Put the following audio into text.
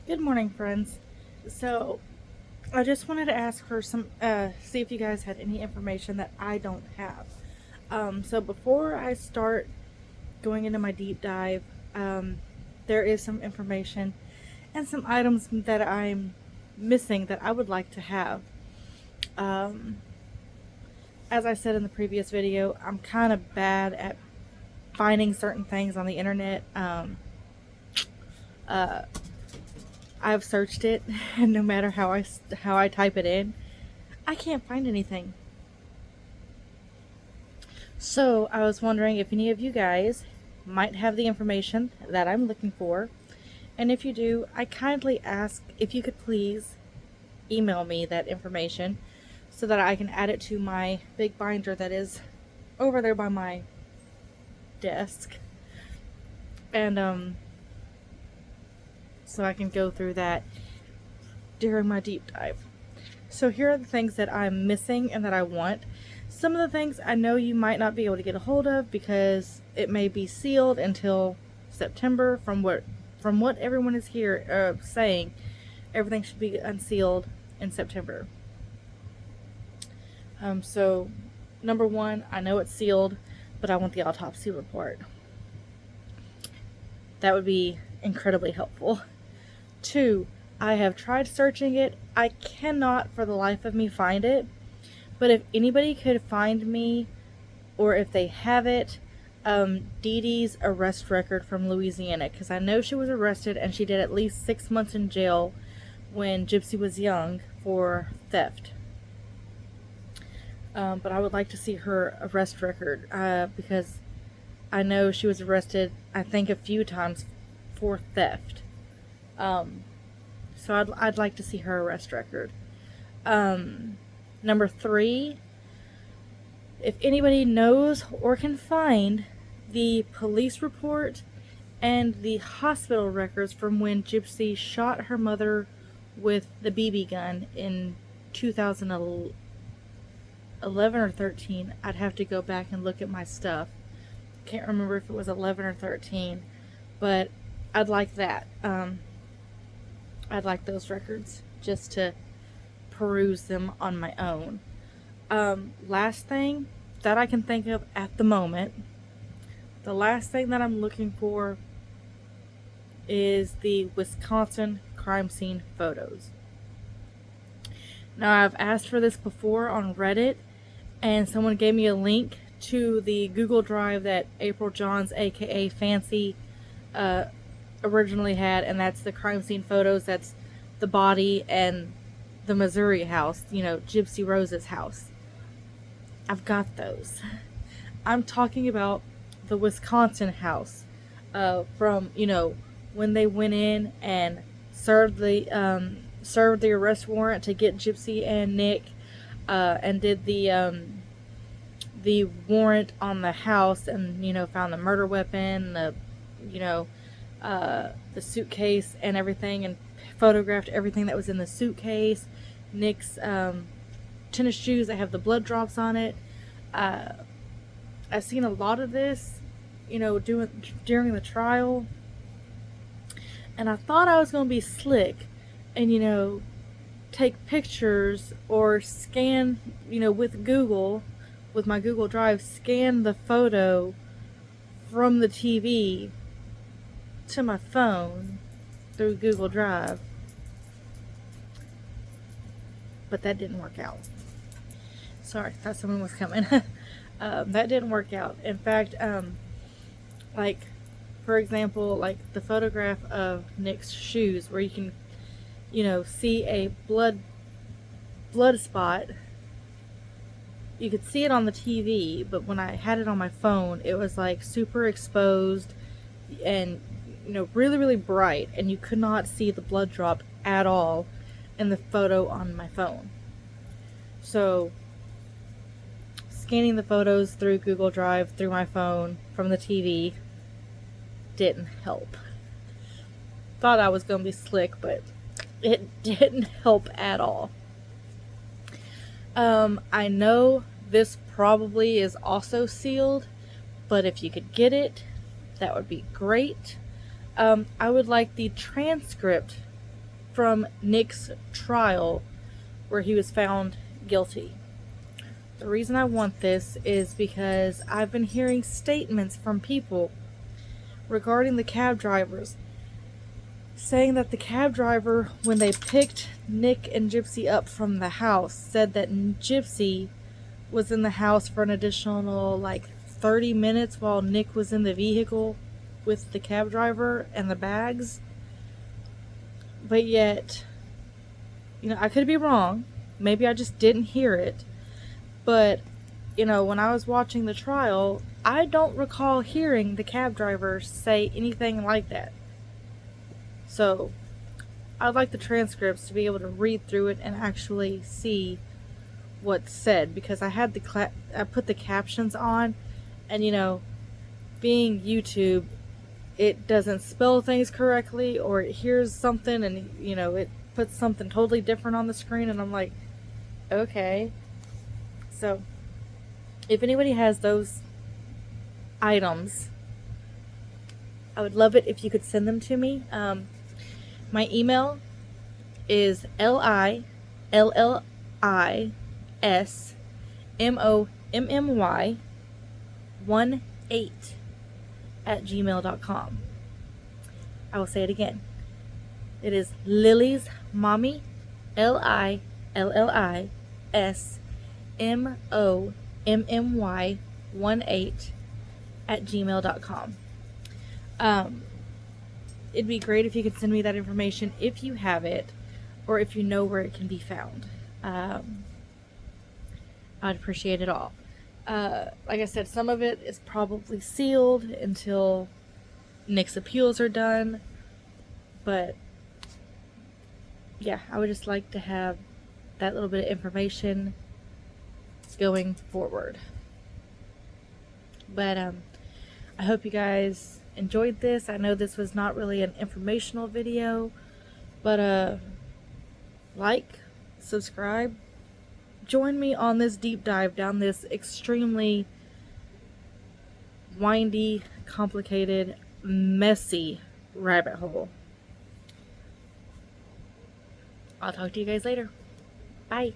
Good morning, friends. So, I just wanted to ask her see if you guys had any information that I don't have. So before I start going into my deep dive, um, there is some information and some items that I'm missing that I would like to have. Um, as I said in the previous video, I'm kind of bad at finding certain things on the internet. Uh, I've searched it, and no matter how I type it in, I can't find anything. So I was wondering if any of you guys might have the information that I'm looking for. And if you do, I kindly ask if you could please email me that information so that I can add it to my big binder that is over there by my desk. And so I can go through that during my deep dive. So here are the things that I'm missing and that I want. Some of the things I know you might not be able to get a hold of because it may be sealed until September. From what everyone is here saying, everything should be unsealed in September. So number one, I know it's sealed, but I want the autopsy report. That would be incredibly helpful. Two, I have tried searching it. I cannot for the life of me find it. But if anybody could find me, or if they have it, Dee Dee's arrest record from Louisiana, because I know she was arrested and she did at least 6 months in jail when Gypsy was young for theft. But I would like to see her arrest record because I know she was arrested, I think, a few times for theft. So I'd like to see her arrest record. Number three, if anybody knows or can find the police report and the hospital records from when Gypsy shot her mother with the BB gun in 2011 or 13, I'd have to go back and look at my stuff. Can't remember if it was 11 or 13, but I'd like that. I'd like those records just to peruse them on my own. Last thing that I can think of at the moment, the last thing that I'm looking for is the Wisconsin crime scene photos. Now, I've asked for this before on Reddit, and someone gave me a link to the Google Drive that April Johns, aka Fancy, originally had, and that's the crime scene photos. That's the body and the Missouri house, Gypsy-Rose's house. I've got those. I'm talking about the Wisconsin house from, when they went in and served the arrest warrant to get Gypsy and Nick, and did the warrant on the house, and found the murder weapon, the suitcase and everything, and photographed everything that was in the suitcase. Nick's tennis shoes that have the blood drops on it. I've seen a lot of this, during the trial, and I thought I was going to be slick and take pictures or scan, with my Google Drive, scan the photo from the TV to my phone through Google Drive, but that didn't work out. Sorry, thought someone was coming. That didn't work out. In fact, for example, the photograph of Nick's shoes, where you can, see a blood spot. You could see it on the TV, but when I had it on my phone, it was super exposed and really, really bright, and you could not see the blood drop at all in the photo on my phone. So scanning the photos through Google Drive through my phone from the TV didn't help. Thought I was going to be slick, but it didn't help at all. I know this probably is also sealed, but if you could get it, that would be great. I would like the transcript from Nick's trial where he was found guilty. The reason I want this is because I've been hearing statements from people regarding the cab drivers saying that the cab driver, when they picked Nick and Gypsy up from the house, said that Gypsy was in the house for an additional like 30 minutes while Nick was in the vehicle with the cab driver and the bags. But yet, you know, I could be wrong. Maybe I just didn't hear it. But, you know, when I was watching the trial, I don't recall hearing the cab driver say anything like that. So, I'd like the transcripts to be able to read through it and actually see what's said, because I had I put the captions on, and you know, being YouTube, it doesn't spell things correctly, or it hears something and you know, it puts something totally different on the screen, and I'm like, okay. So, if anybody has those items, I would love it if you could send them to me. My email is lillismommy18@gmail.com. I will say it again. It is Lily's Mommy, LILLISMOMMY18@gmail.com. It'd be great if you could send me that information if you have it, or if you know where it can be found. I'd appreciate it all. Like I said, some of it is probably sealed until Nick's appeals are done, but yeah, I would just like to have that little bit of information going forward. But I hope you guys enjoyed this. I know this was not really an informational video, but like, subscribe, join me on this deep dive down this extremely windy, complicated, messy rabbit hole. I'll talk to you guys later. Bye.